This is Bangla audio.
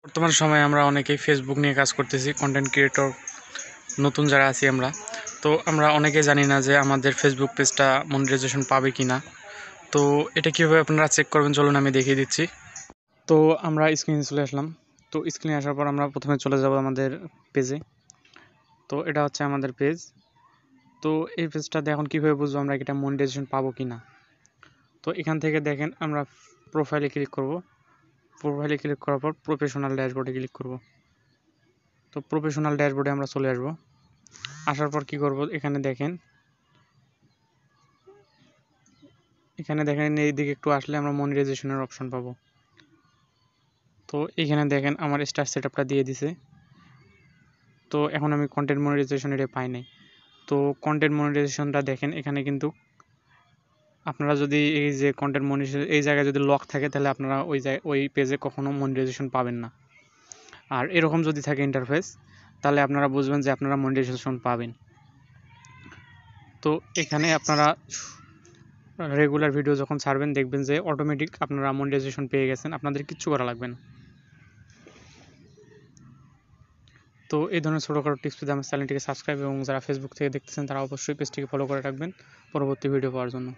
বর্তমান সময়ে আমরা অনেকেই ফেসবুক নিয়ে কাজ করতেছি, কন্টেন্ট ক্রিয়েটর নতুন যারা আছি আমরা। তো আমরা অনেকেই জানি না যে আমাদের ফেসবুক পেজটা মনিটাইজেশন পাবে কি না। তো এটা কীভাবে আপনারা চেক করবেন চলুন আমি দেখিয়ে দিচ্ছি। তো আমরা স্ক্রিনে চলে আসলাম। তো স্ক্রিনে আসার পর আমরা প্রথমে চলে যাব আমাদের পেজে। তো এটা হচ্ছে আমাদের পেজ। তো এই পেজটাতে এখন কীভাবে বুঝবো আমরা এটা মনিটাইজেশন পাবো কি না। তো এখান থেকে দেখেন আমরা প্রোফাইলে ক্লিক করব। প্রোফাইলে ক্লিক করার পর প্রফেশনাল ড্যাশবোর্ডে ক্লিক করব। তো প্রফেশনাল ড্যাশবোর্ডে আমরা চলে আসব। আসার পর কি করব, এখানে দেখেন এইদিকে একটু আসলে আমরা মনিটাইজেশনের অপশন পাবো। তো এখানে দেখেন আমার স্টার সেটআপটা দিয়ে দিছে। তো এখন আমি কন্টেন্ট মনিটাইজেশন এটা পাই নাই। তো কন্টেন্ট মনিটাইজেশনটা দেখেন এখানে কিন্তু আপনারা যদি এই যে কন্টেন্ট মনিটাইজেশন এই জায়গায় যদি লক থাকে তাহলে আপনারা ওই পেজে কখনো মনিটাইজেশন পাবেন না। আর এরকম যদি থাকে ইন্টারফেস তাহলে আপনারা বুঝবেন যে আপনারা মনিটাইজেশন পাবেন। তো এখানে আপনারা রেগুলার ভিডিও যখন ছাড়বেন দেখবেন যে অটোমেটিক আপনারা মনিটাইজেশন পেয়ে গেছেন, আপনাদের কিচ্ছু করা লাগবে না। তো এই ধরনের ছোটোখাটো টিপস পেতে আমার চ্যানেলটিকে সাবস্ক্রাইব এবং যারা ফেসবুক থেকে দেখতেছেন তারা অবশ্যই পেজটিকে ফলো করে রাখবেন পরবর্তী ভিডিও পাওয়ার জন্য।